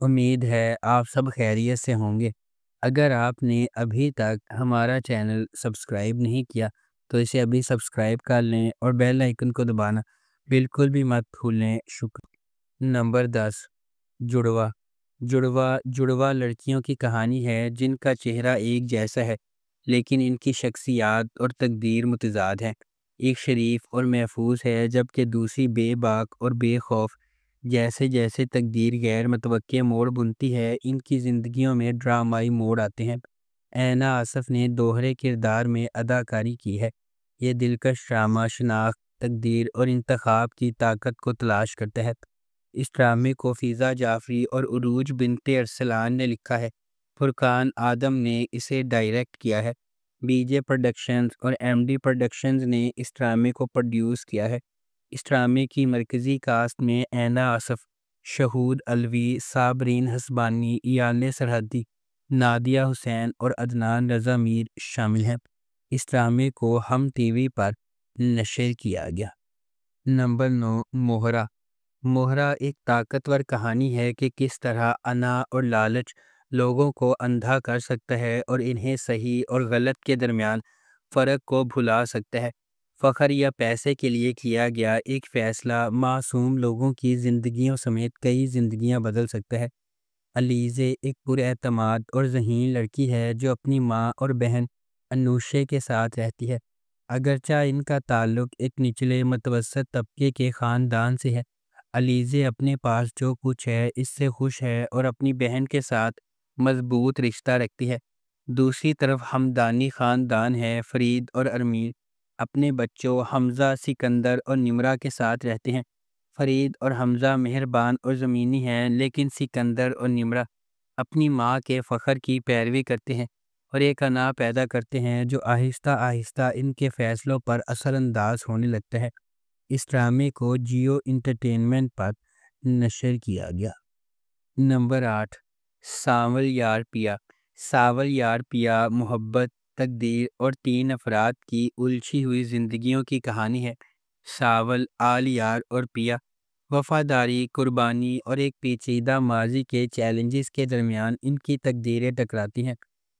امید ہے آپ سب خیریت سے ہوں گے۔ اگر آپ نے ابھی تک ہمارا چینل سبسکرائب نہیں کیا تو اسے ابھی سبسکرائب کر لیں اور بیل آئیکن کو دبانا بالکل بھی مت بھولیں۔ شکر۔ نمبر 10، جڑوا۔ جڑوا لڑکیوں کی کہانی ہے جن کا چہرہ ایک جیسا ہے لیکن ان کی شخصیات اور تقدیر متضاد ہے۔ ایک شریف اور محفوظ ہے جبکہ دوسری بے باک اور بے خوف۔ جیسے جیسے تقدیر غیر متوقع موڑ بنتی ہے، ان کی زندگیوں میں ڈرامائی موڑ آتے ہیں۔ اینا آصف نے دوہرے کردار میں اداکاری کی ہے۔ یہ دلکش ڈرامہ شناخت، تقدیر اور انتخاب کی طاقت کو تلاش کرتا ہے۔ اس ڈرامے کو فضا جعفری اور عروج بنت ارسلان نے لکھا ہے۔ فرقان آدم نے اسے ڈائریکٹ کیا ہے۔ بی جے پروڈکشنز اور ایم ڈی پروڈکشنز نے اس ڈرامے کو پروڈیوس کیا ہے۔ اس ڈرامے کی مرکزی کاسٹ میں اینا آصف، شہود علوی، صابرین حسبانی، ایان سرحدی، نادیہ حسین اور عدنان رضا میر شامل ہیں۔ اس ڈرامے کو ہم ٹی وی پر نشر کیا گیا۔ نمبر 9، موہرا۔ موہرا ایک طاقتور کہانی ہے کہ کس طرح انا اور لالچ لوگوں کو اندھا کر سکتا ہے اور انہیں صحیح اور غلط کے درمیان فرق کو بھلا سکتا ہے۔ فخر یا پیسے کے لیے کیا گیا ایک فیصلہ معصوم لوگوں کی زندگیوں سمیت کئی زندگیاں بدل سکتا ہے۔ علیزے ایک پراعتماد اور ذہین لڑکی ہے جو اپنی ماں اور بہن انوشے کے ساتھ رہتی ہے۔ اگرچہ ان کا تعلق ایک نچلے متوسط طبقے کے خاندان سے ہے، علیزے اپنے پاس جو کچھ ہے اس سے خوش ہے اور اپنی بہن کے ساتھ مضبوط رشتہ رکھتی ہے۔ دوسری طرف ہمدانی خاندان ہے۔ فرید اور ارمین اپنے بچوں حمزہ، سکندر اور نمرہ کے ساتھ رہتے ہیں۔ فرید اور حمزہ مہربان اور زمینی ہیں لیکن سکندر اور نمرہ اپنی ماں کے فخر کی پیروی کرتے ہیں اور ایک انا پیدا کرتے ہیں جو آہستہ آہستہ ان کے فیصلوں پر اثر انداز ہونے لگتا ہے۔ اس ڈرامے کو جیو انٹرٹینمنٹ پر نشر کیا گیا۔ نمبر 8، سانول یار پیا۔ سانول یار پیا محبت، تقدیر اور 3 افراد کی الجھی ہوئی زندگیوں کی کہانی ہے۔ سانول، یار اور پیا وفاداری، قربانی اور ایک پیچیدہ ماضی کے چیلنجز کے درمیان ان کی تقدیریں ٹکراتی ہیں۔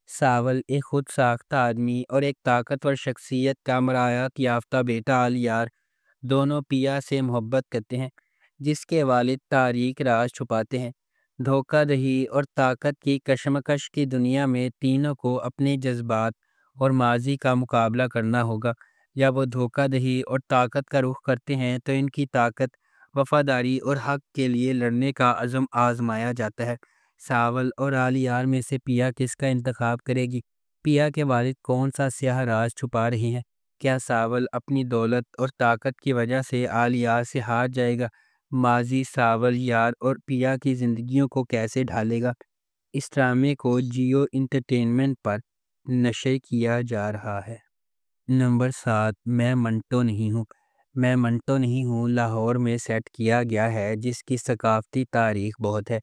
سانول ایک خود ساختہ آدمی اور ایک طاقتور شخصیت کا مراعات یافتہ بیٹا یار دونوں پیا سے محبت کرتے ہیں جس کے والد تاریک راز چھپاتے ہیں۔ دھوکہ دہی اور طاقت کی کشمکش کی دنیا میں تینوں کو اپنے جذبات اور ماضی کا مقابلہ کرنا ہوگا۔ جب وہ دھوکہ دہی اور طاقت کا رخ کرتے ہیں تو ان کی طاقت، وفاداری اور حق کے لیے لڑنے کا عزم آزمایا جاتا ہے۔ سانول اور یار میں سے پیا کس کا انتخاب کرے گی؟ پیا کے والد کون سا سیاہ راز چھپا رہے ہیں؟ کیا سانول اپنی دولت اور طاقت کی وجہ سے یار سے ہار جائے گا؟ ماضی سانول، یار اور پیا کی زندگیوں کو کیسے ڈھالے گا؟ اس ڈرامے کو جیو انٹرٹینمنٹ پر نشر کیا جا رہا ہے۔ نمبر 7، میں منٹو نہیں ہوں۔ میں منٹو نہیں ہوں لاہور میں سیٹ کیا گیا ہے جس کی ثقافتی تاریخ بہت ہے۔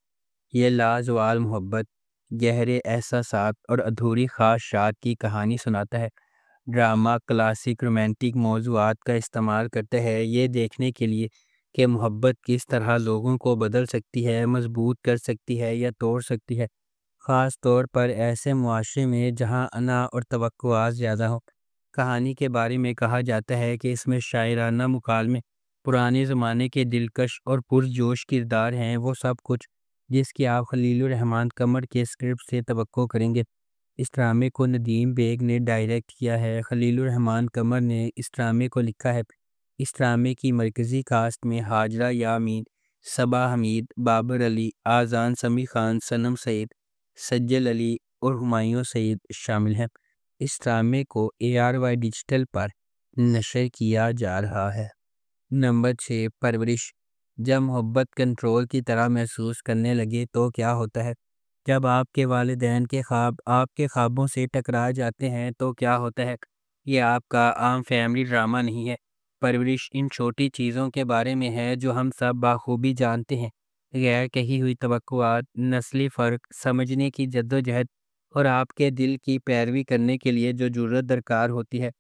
یہ لازوال محبت، گہرے احساسات اور ادھوری خواہشات کی کہانی سناتا ہے۔ ڈرامہ کلاسک رومانٹک موضوعات کا استعمال کرتا ہے یہ دیکھنے کے لیے کہ محبت کس طرح لوگوں کو بدل سکتی ہے، مضبوط کر سکتی ہے یا توڑ سکتی ہے، خاص طور پر ایسے معاشرے میں جہاں انا اور توقعات زیادہ ہوں۔ کہانی کے بارے میں کہا جاتا ہے کہ اس میں شاعرانہ مکالمے، پرانے زمانے کے دلکش اور پرجوش کردار ہیں، وہ سب کچھ جس کی آپ خلیل الرحمن قمر کے اسکرپٹ سے توقع کریں گے۔ اس ڈرامے کو ندیم بیگ نے ڈائریکٹ کیا ہے۔ خلیل الرحمن قمر نے اس ڈرامے کو لکھا ہے۔ اس ڈرامے کی مرکزی کاسٹ میں ہاجرہ یامین، صبا حمید، بابر علی، آذان سمیع خان، صنم سعید، سجل علی اور ہمایوں سعید شامل ہیں۔ اس ڈرامے کو ARY ڈیجیٹل پر نشر کیا جا رہا ہے۔ نمبر 6، پرورش۔ جب محبت کنٹرول کی طرح محسوس کرنے لگے تو کیا ہوتا ہے؟ جب آپ کے والدین کے خواب آپ کے خوابوں سے ٹکرا جاتے ہیں تو کیا ہوتا ہے؟ یہ آپ کا عام فیملی ڈرامہ نہیں ہے۔ پرورش ان چھوٹی چیزوں کے بارے میں ہے جو ہم سب بخوبی جانتے ہیں، غیر کہی ہوئی توقعات، نسلی فرق سمجھنے کی جدوجہد اور آپ کے دل کی پیروی کرنے کے لیے جو جرأت درکار ہوتی ہے۔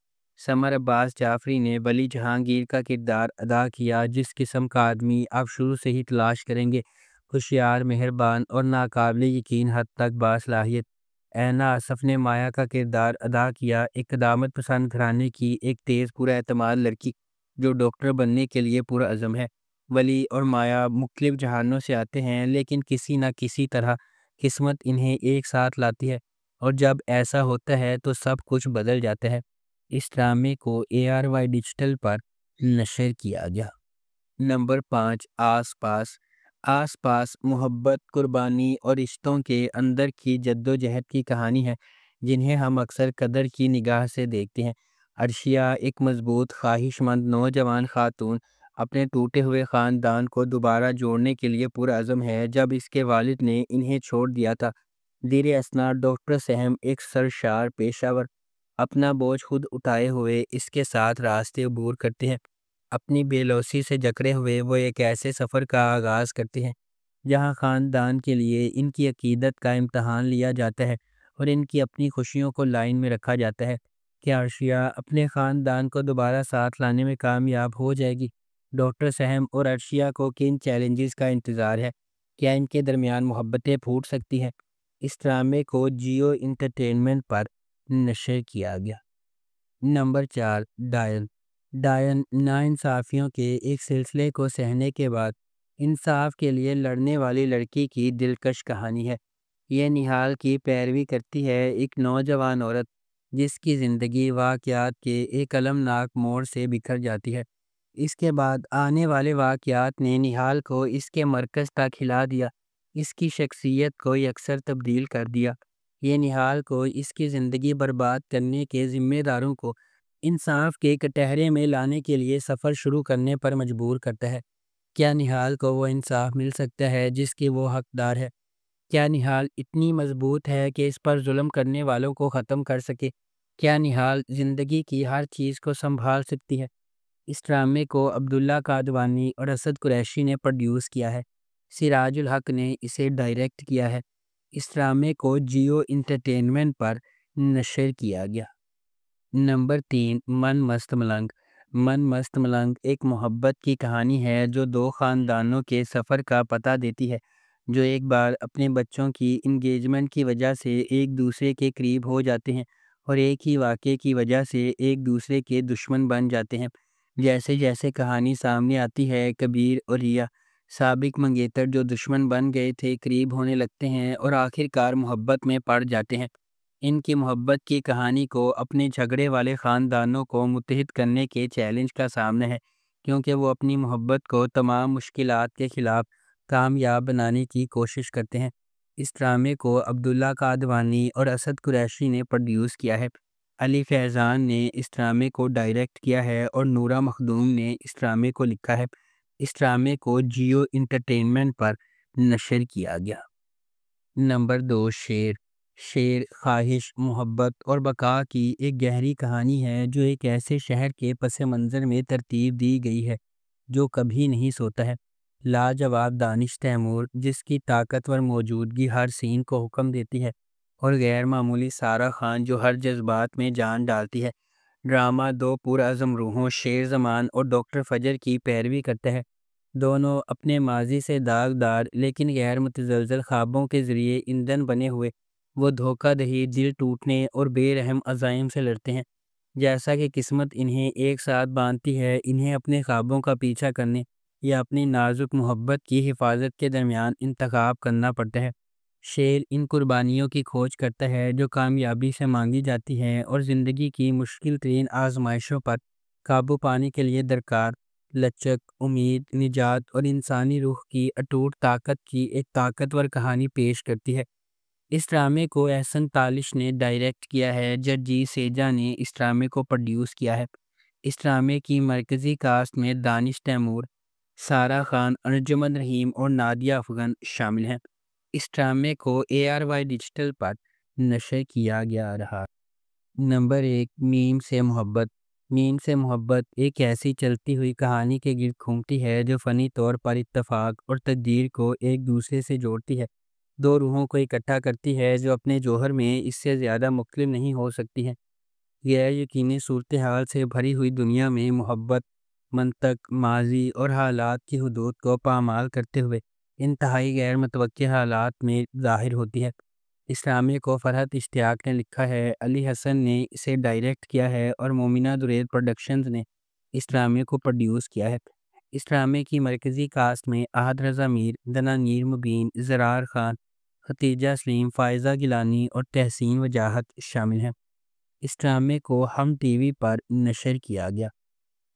سمر عباس جعفری نے ولی جہانگیر کا کردار ادا کیا۔ جس قسم کا آدمی آپ شروع سے ہی تلاش کریں گے ہوشیار، مہربان اور ناقابل یقین حد تک باصلاحیت۔ اینا آصف نے مایا کا کردار ادا کیا، ایک قدامت پسند گھرانے کی ایک تیز پر اعتماد لڑکی جو ڈاکٹر بننے کے لیے پرعزم ہے۔ ولی اور مایا مختلف جہانوں سے آتے ہیں، لیکن کسی نہ کسی طرح قسمت انہیں ایک ساتھ لاتی ہے، اور جب ایسا ہوتا ہے تو سب کچھ بدل جاتا ہے۔ اس ڈرامے کو ARY ڈیجیٹل پر نشر کیا گیا۔ نمبر 5، آس پاس۔ آس پاس محبت، قربانی اور رشتوں کے اندر کی جدوجہد کی کہانی ہے، جنہیں ہم اکثر قدر کی نگاہ سے دیکھتے ہیں۔ عرشیہ ایک مضبوط، خواہش مند نوجوان خاتون اپنے ٹوٹے ہوئے خاندان کو دوبارہ جوڑنے کے لیے پرعزم ہے۔ جب اس کے والد نے انہیں چھوڑ دیا تھا، زیر اثنا ڈاکٹر سہم، ایک سرشار پیشہ ور، اپنا بوجھ خود اٹھائے ہوئے اس کے ساتھ راستے عبور کرتے ہیں۔ اپنی بے لوثی سے جکڑے ہوئے وہ ایک ایسے سفر کا آغاز کرتے ہیں جہاں خاندان کے لیے ان کی عقیدت کا امتحان لیا جاتا ہے اور ان کی اپنی خوشیوں کو لائن میں رکھا جاتا ہے۔ کیا عرشیہ اپنے خاندان کو دوبارہ ساتھ لانے میں کامیاب ہو جائے گی؟ ڈاکٹر سہم اور عرشیہ کو کن چیلنجز کا انتظار ہے؟ کیا ان کے درمیان محبتیں پھوٹ سکتی ہیں؟ اس ڈرامے کو جیو انٹرٹینمنٹ پر نشر کیا گیا۔ نمبر 4، ڈائن۔ ڈائن ناانصافیوں کے ایک سلسلے کو سہنے کے بعد انصاف کے لیے لڑنے والی لڑکی کی دلکش کہانی ہے۔ یہ نہال کی پیروی کرتی ہے، ایک نوجوان عورت جس کی زندگی واقعات کے ایک المناک موڑ سے بکھر جاتی ہے۔ اس کے بعد آنے والے واقعات نے نہال کو اس کے مرکز تک ہلا دیا، اس کی شخصیت کو یکسر تبدیل کر دیا۔ یہ نہال کو اس کی زندگی برباد کرنے کے ذمہ داروں کو انصاف کے کٹہرے میں لانے کے لیے سفر شروع کرنے پر مجبور کرتا ہے۔ کیا نہال کو وہ انصاف مل سکتا ہے جس کی وہ حقدار ہے؟ کیا نہال اتنی مضبوط ہے کہ اس پر ظلم کرنے والوں کو ختم کر سکے؟ کیا نہال زندگی کی ہر چیز کو سنبھال سکتی ہے؟ اس ڈرامے کو عبداللہ قادوانی اور اسد قریشی نے پروڈیوس کیا ہے۔ سراج الحق نے اسے ڈائریکٹ کیا ہے۔ اس ڈرامے کو جیو انٹرٹینمنٹ پر نشر کیا گیا۔ نمبر 3، من مست ملنگ۔ من مست ملنگ ایک محبت کی کہانی ہے جو دو خاندانوں کے سفر کا پتہ دیتی ہے، جو ایک بار اپنے بچوں کی انگیجمنٹ کی وجہ سے ایک دوسرے کے قریب ہو جاتے ہیں اور ایک ہی واقعے کی وجہ سے ایک دوسرے کے دشمن بن جاتے ہیں۔ جیسے جیسے کہانی سامنے آتی ہے، کبیر اور ریا، سابق منگیتر جو دشمن بن گئے تھے، قریب ہونے لگتے ہیں اور آخر کار محبت میں پڑ جاتے ہیں۔ ان کی محبت کی کہانی کو اپنے جھگڑے والے خاندانوں کو متحد کرنے کے چیلنج کا سامنا ہے، کیونکہ وہ اپنی محبت کو تمام مشکلات کے خلاف کامیاب بنانے کی کوشش کرتے ہیں۔ اس ڈرامے کو عبداللہ قادوانی اور اسد قریشی نے پروڈیوس کیا ہے۔ علی فیضان نے اس ڈرامے کو ڈائریکٹ کیا ہے اور نورہ مخدوم نے اس ڈرامے کو لکھا ہے۔ اس ڈرامے کو جیو انٹرٹینمنٹ پر نشر کیا گیا۔ نمبر 2، شیر۔ شیر خواہش، محبت اور بقا کی ایک گہری کہانی ہے جو ایک ایسے شہر کے پس منظر میں ترتیب دی گئی ہے جو کبھی نہیں سوتا ہے۔ لاجواب دانش تیمور جس کی طاقتور موجودگی ہر سین کو حکم دیتی ہے، اور غیر معمولی سارہ خان جو ہر جذبات میں جان ڈالتی ہے۔ ڈرامہ دو پرعزم روحوں، شیر زمان اور ڈاکٹر فجر کی پیروی کرتا ہے۔ دونوں اپنے ماضی سے داغدار لیکن غیر متزلزل خوابوں کے ذریعے ایندھن بنے ہوئے وہ دھوکہ دہی، دل ٹوٹنے اور بے رحم عزائم سے لڑتے ہیں۔ جیسا کہ قسمت انہیں ایک ساتھ باندھتی ہے، انہیں اپنے خوابوں کا پیچھا کرنے یا اپنی نازک محبت کی حفاظت کے درمیان انتخاب کرنا پڑتا ہے۔ شیر ان قربانیوں کی کھوج کرتا ہے جو کامیابی سے مانگی جاتی ہیں اور زندگی کی مشکل ترین آزمائشوں پر قابو پانے کے لیے درکار لچک، امید، نجات اور انسانی روح کی اٹوٹ طاقت کی ایک طاقتور کہانی پیش کرتی ہے۔ اس ڈرامے کو احسن تالش نے ڈائریکٹ کیا ہے، جرجیت سیجا نے اس ڈرامے کو پروڈیوس کیا ہے۔ اس ڈرامے کی مرکزی کاسٹ میں دانش تیمور، سارہ خان، انجمن رحیم اور نادیہ افغان شامل ہیں۔ اس ڈرامے کو ARY ڈیجیٹل پر نشر کیا گیا رہا۔ نمبر 1، میم سے محبت۔ میم سے محبت ایک ایسی چلتی ہوئی کہانی کے گرد گھومتی ہے جو فنی طور پر اتفاق اور تقدیر کو ایک دوسرے سے جوڑتی ہے، دو روحوں کو اکٹھا کرتی ہے جو اپنے جوہر میں اس سے زیادہ مختلف نہیں ہو سکتی ہیں۔ غیر یقینی صورتحال سے بھری ہوئی دنیا میں محبت، منطق، ماضی اور حالات کی حدود کو پامال کرتے ہوئے انتہائی غیر متوقع حالات میں ظاہر ہوتی ہے۔ اس ڈرامے کو فرحت اشتیاق نے لکھا ہے، علی حسن نے اسے ڈائریکٹ کیا ہے اور مومنہ درید پروڈکشنز نے اس ڈرامے کو پروڈیوس کیا ہے۔ اس ڈرامے کی مرکزی کاسٹ میں احد رضا میر، دنانیر مبین، زرار خان، ختیجہ سلیم، فائزہ گیلانی اور تحسین وجاہت شامل ہیں۔ اس ڈرامے کو ہم ٹی وی پر نشر کیا گیا۔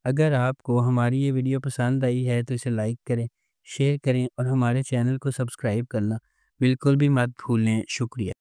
اگر آپ کو ہماری یہ ویڈیو پسند آئی ہے تو اسے لائک کریں، شیئر کریں اور ہمارے چینل کو سبسکرائب کرنا بالکل بھی مت بھولیں۔ شکریہ۔